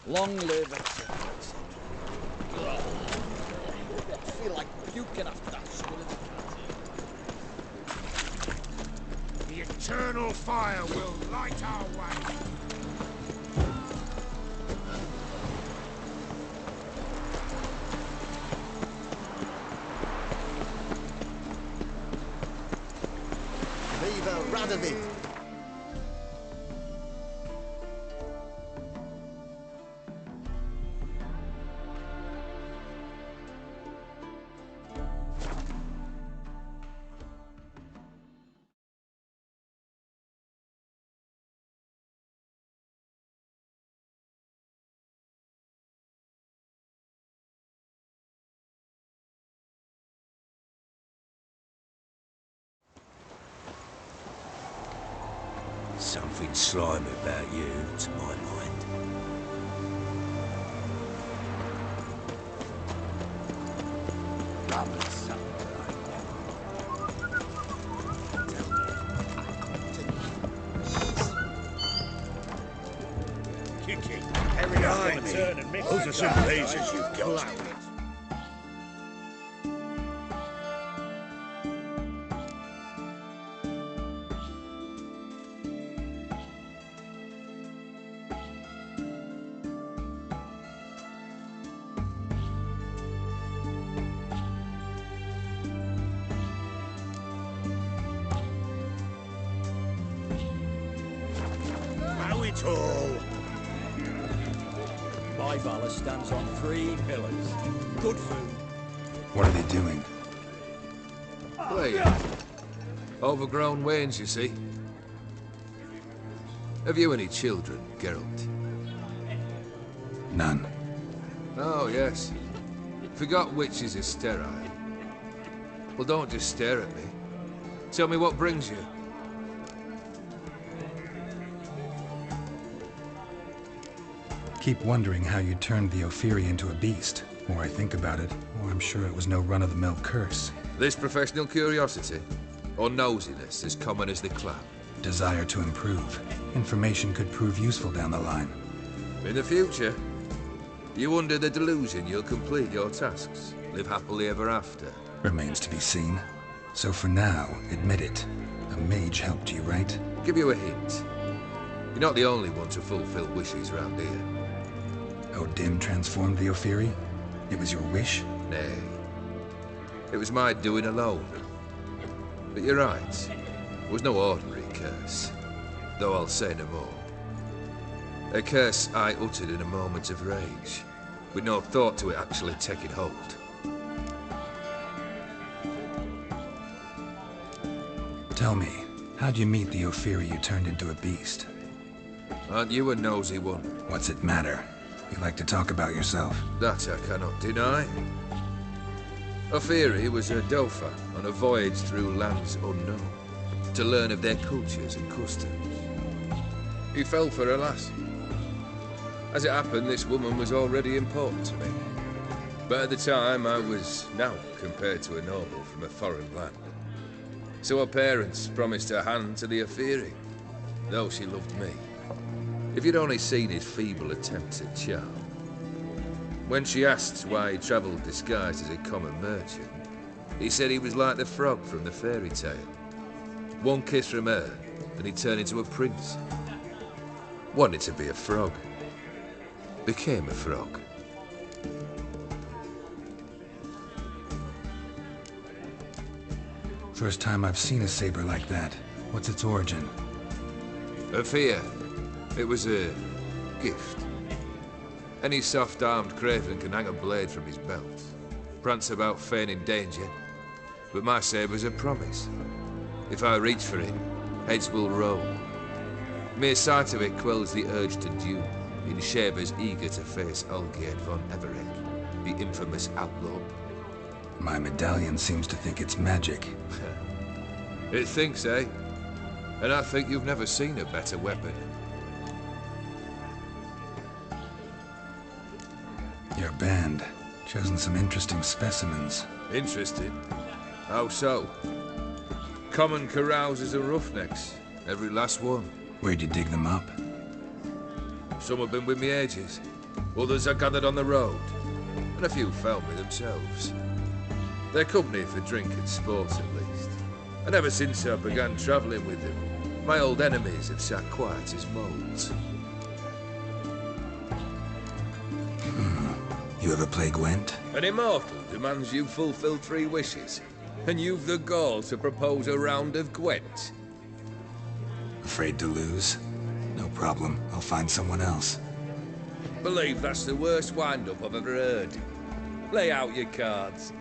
Long live it. I feel like puking after that swilling. The eternal fire will light our way. Viva Radovid! Something slimy about you, to my mind. Kick it. Every eye turn and miss. Those are some places you've got. It all. My valor stands on 3 pillars. Good food. What are they doing? Playing. Overgrown wains, you see. Have you any children, Geralt? None. Oh, yes. Forgot witches are sterile. Well, don't just stare at me. Tell me what brings you. Keep wondering how you turned the Ophiri into a beast. The more I think about it, the more I'm sure it was no run-of-the-mill curse. This professional curiosity? Or nosiness as common as the clap? Desire to improve. Information could prove useful down the line. In the future, you under the delusion you'll complete your tasks, live happily ever after. Remains to be seen. So for now, admit it. A mage helped you, right? Give you a hint. You're not the only one to fulfill wishes round here. Odin transformed the Ophiri? It was your wish? Nay. It was my doing alone. But you're right. It was no ordinary curse. Though I'll say no more. A curse I uttered in a moment of rage, with no thought to it actually taking hold. Tell me, how'd you meet the Ophiri you turned into a beast? Aren't you a nosy one? What's it matter? You like to talk about yourself. That I cannot deny. Ophiri was a Dauphin on a voyage through lands unknown, to learn of their cultures and customs. He fell for a lassie. As it happened, this woman was already important to me. But at the time, I was now compared to a noble from a foreign land. So her parents promised her hand to the Ophiri, though she loved me. If you'd only seen his feeble attempts at charm. When she asked why he travelled disguised as a common merchant, he said he was like the frog from the fairy tale. One kiss from her, and he turned into a prince. Wanted to be a frog. Became a frog. First time I've seen a saber like that. What's its origin? A fear. It was a gift. Any soft-armed craven can hang a blade from his belt, prance about feigning danger, but my saber's a promise. If I reach for it, heads will roll. Mere sight of it quells the urge to duel, in Shabers eager to face Olgierd von Everett, the infamous outlaw. My medallion seems to think it's magic. It thinks, eh? And I think you've never seen a better weapon. Your band. Chosen some interesting specimens. Interesting? How so? Common carousers and roughnecks. Every last one. Where'd you dig them up? Some have been with me ages. Others are gathered on the road, and a few found me themselves. They're company for drink and sport at least. And ever since I began travelling with them, my old enemies have sat quiet as moles. You ever play Gwent? An immortal demands you fulfill 3 wishes, and you've the gall to propose a round of Gwent. Afraid to lose? No problem. I'll find someone else. Believe that's the worst wind-up I've ever heard. Lay out your cards.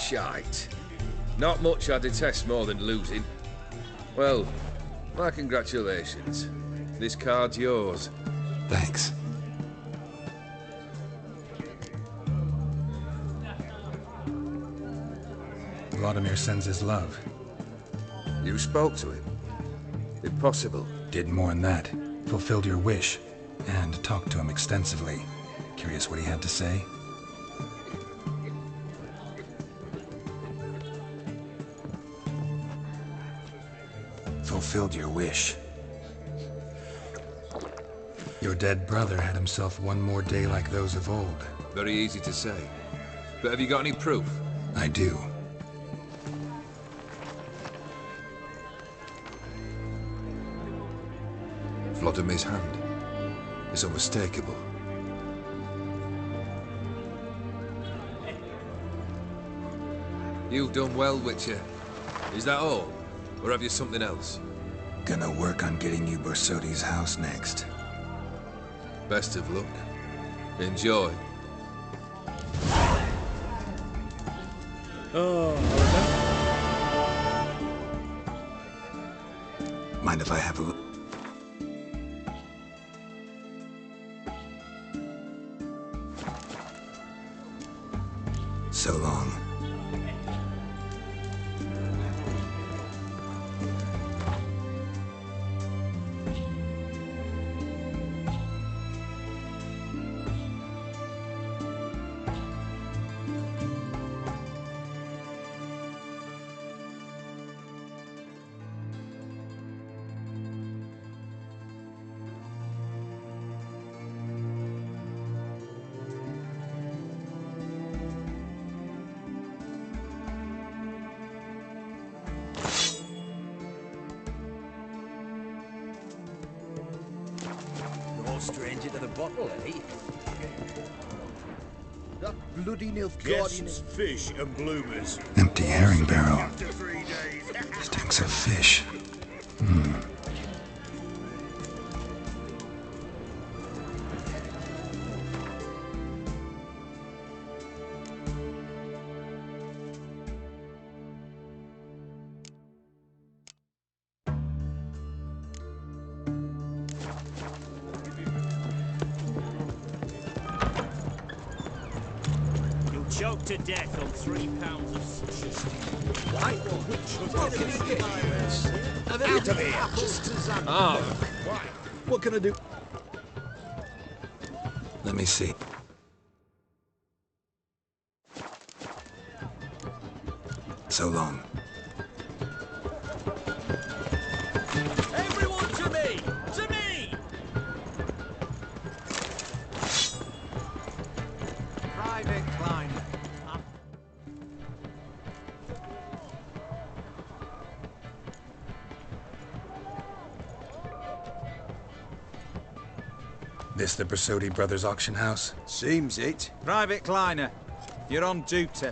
shite. Not much I detest more than losing. Well, my congratulations. This card's yours. Thanks. Vladimir sends his love. You spoke to him? Impossible. Did more than that. Fulfilled your wish. And talked to him extensively. Curious what he had to say? Fulfilled your wish. Your dead brother had himself one more day like those of old. Very easy to say. But have you got any proof? I do. Vladimir's hand is unmistakable. You've done well, Witcher. Is that all? Or have you something else? Gonna work on getting you Borsodi's house next. Best of luck. Enjoy. Oh, Mind if I have a look? So long. No stranger to the bottle, eh? that bloody Nilfgaardian fish and bloomers. Empty herring barrel. After 3 days. Stinks of fish. You'll choke to death on 3 pounds of sausage. Why? Out of here! Ah, Why? What can I do? Let me see. So long. Everyone to me! To me! Private Klein. This the Borsodi Brothers auction house? Seems it. Private Kleiner, you're on duty.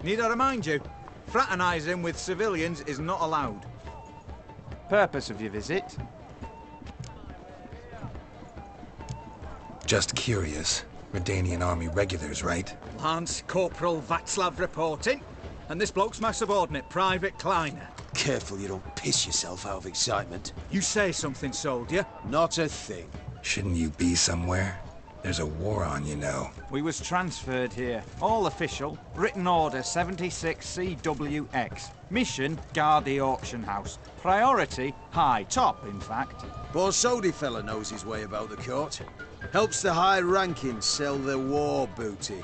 Need I remind you? Fraternizing with civilians is not allowed. Purpose of your visit? Just curious. Redanian army regulars, right? Lance Corporal Václav reporting. And this bloke's my subordinate, Private Kleiner. Careful you don't piss yourself out of excitement. You say something, soldier. Not a thing. Shouldn't you be somewhere? There's a war on, you know. We was transferred here. All official. Written order 76 CWX. Mission, guard the auction house. Priority, high. Top, in fact. Borsodi fella knows his way about the court. Helps the high rankings sell their war booty.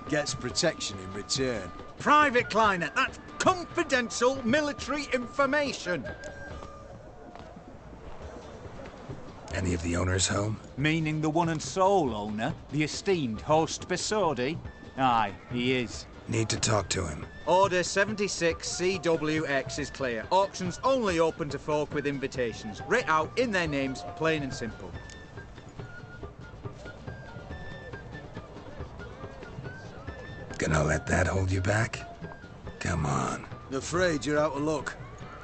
Gets protection in return. Private Kleiner, that's confidential military information. Any of the owners home? Meaning the one and sole owner, the esteemed host Borsodi? Aye, he is. Need to talk to him. Order 76 CWX is clear. Auctions only open to folk with invitations. Writ out in their names, plain and simple. Gonna let that hold you back? Come on. Afraid you're out of luck.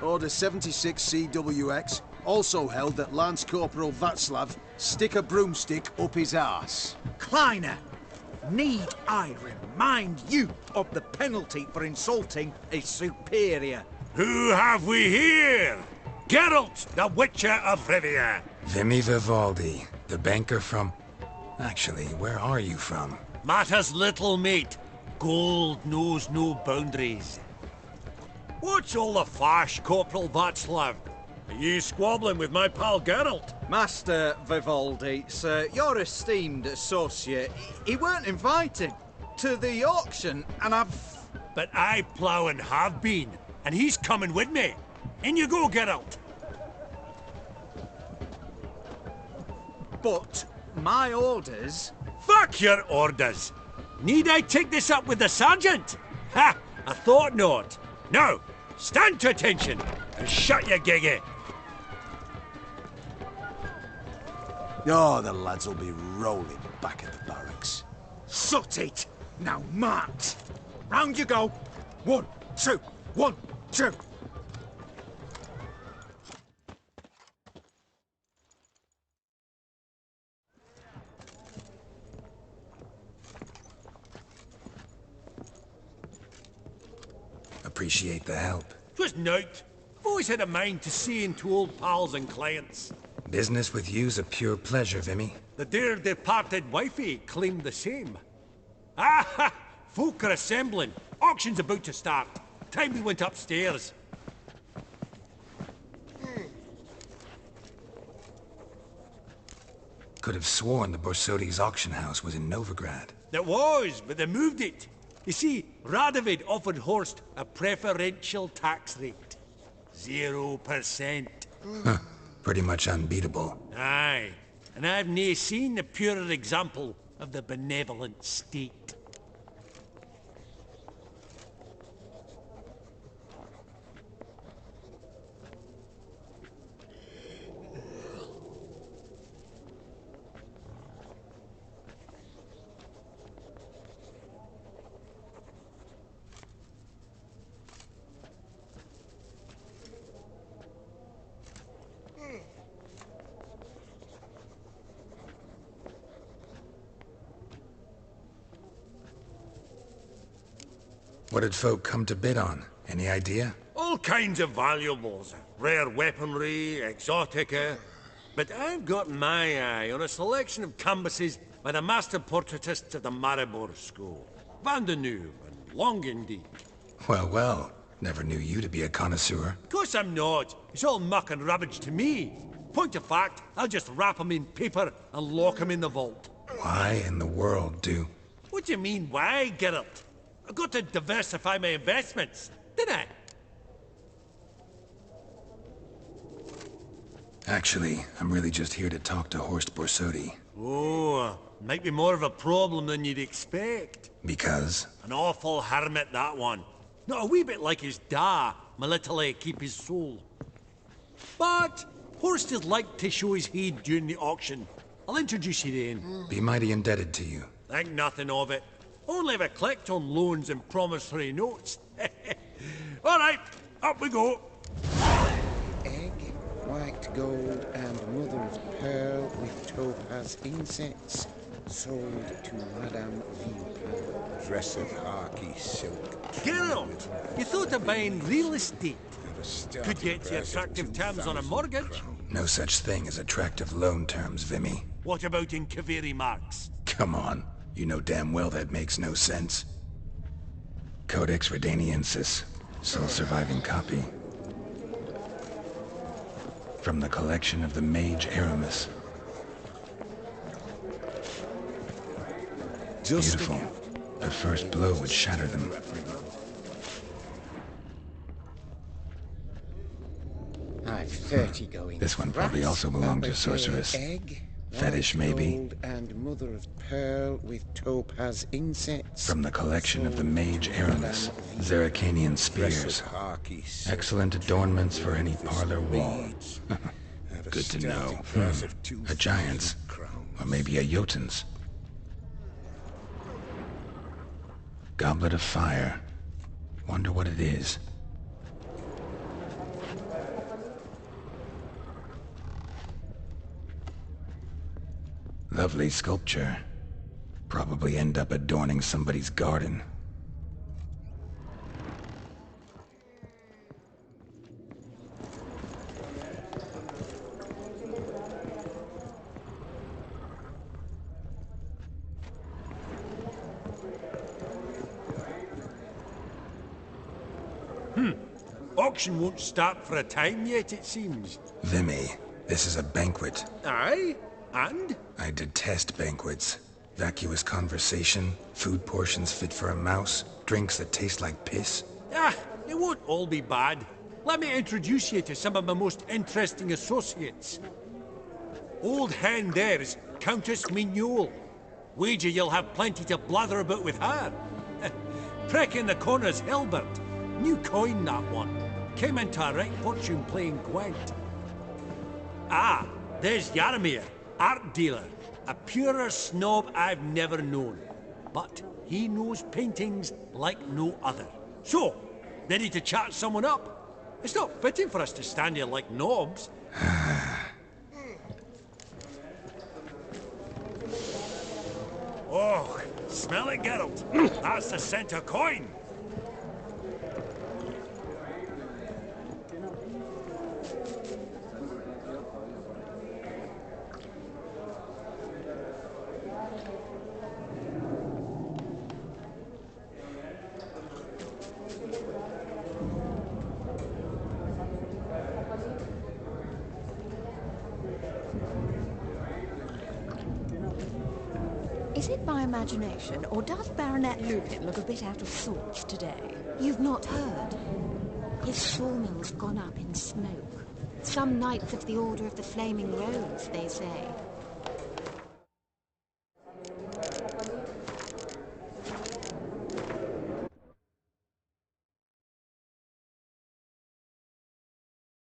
Order 76 CWX also held that Lance Corporal Václav stick a broomstick up his arse. Kleiner! Need I remind you of the penalty for insulting a superior? Who have we here? Geralt, the Witcher of Rivia. Vimy Vivaldi, the banker from... Actually, where are you from? Matters little, mate. Gold knows no boundaries. What's all the fash, Corporal Václav? Are you squabbling with my pal Geralt? Master Vivaldi, sir, your esteemed associate, he weren't invited to the auction, and I've... But I plough and have been, and he's coming with me. In you go, Geralt. But my orders... Fuck your orders. Need I take this up with the sergeant? Ha! I thought not. Now, stand to attention and shut your giggy. Oh, the lads will be rolling back at the barracks. Sut it! Now march! Round you go! 1, 2, 1, 2! Appreciate the help. 'Twas nowt. I've always had a mind to see into old pals and clients. Business with you's a pure pleasure, Vimy. The dear departed wifey claimed the same. Ah ha! Folk are assembling. Auction's about to start. Time we went upstairs. Could have sworn the Borsodi's auction house was in Novigrad. There was, but they moved it. You see, Radovid offered Horst a preferential tax rate. 0%. Huh. Pretty much unbeatable. Aye, and I've nae seen a purer example of the benevolent state. What did folk come to bid on? Any idea? All kinds of valuables. Rare weaponry, exotica. But I've got my eye on a selection of canvases by the master portraitists of the Maribor School. Van de Neuve and Longindy. Well, well. Never knew you to be a connoisseur. Of course I'm not. It's all muck and rubbish to me. Point of fact, I'll just wrap 'em in paper and lock 'em in the vault. Why in the world do... What do you mean, why, Geralt? I've got to diversify my investments, didn't I? Actually, I'm really just here to talk to Horst Borsodi. Oh, might be more of a problem than you'd expect. Because? An awful hermit, that one. Not a wee bit like his da, my little keep his soul. But Horst is like to show his head during the auction. I'll introduce you then. Be mighty indebted to you. Think nothing of it. Only if I collect on loans and promissory notes. All right, up we go. Egg, white gold, and mother of pearl with topaz insets. Sold to Madame Villepin. Dress of harky silk. Geralt, you thought of buying real estate? Could get you attractive terms on a mortgage. No such thing as attractive loan terms, Vimy. What about in Kaviri marks? Come on. You know damn well that makes no sense. Codex Redaniensis. Sole surviving copy. From the collection of the Mage Aramis. Beautiful. The first blow would shatter them. I've 30 going. This one probably also belonged to Sorceress. Egg, Fetish, white maybe. gold, and mother of pearl with topaz insets. From the collection of the Mage Aramis. Zeracanian spears. Excellent adornments for any parlor wall. Good to know. A giant's. Or maybe a Jotun's. Goblet of fire. Wonder what it is. Lovely sculpture. probably end up adorning somebody's garden. Auction won't start for a time yet, it seems. Vimy, this is a banquet. Aye? And? I detest banquets. Vacuous conversation, food portions fit for a mouse, drinks that taste like piss. Ah, it won't all be bad. Let me introduce you to some of my most interesting associates. Old hen there is Countess Mignole. Wager you'll have plenty to blather about with her. Prick in the corner's Hilbert. New coin, that one. Came into a right fortune playing Gwent. Ah, there's Yarmir, art dealer. A purer snob I've never known. But he knows paintings like no other. So, ready to chat someone up? It's not fitting for us to stand here like knobs. Oh, smell it, Geralt. That's the center coin. Is it my imagination, or does Baronet Lupin look a bit out of sorts today? You've not heard? His sawmill's gone up in smoke. Some Knights of the Order of the Flaming Rose, they say.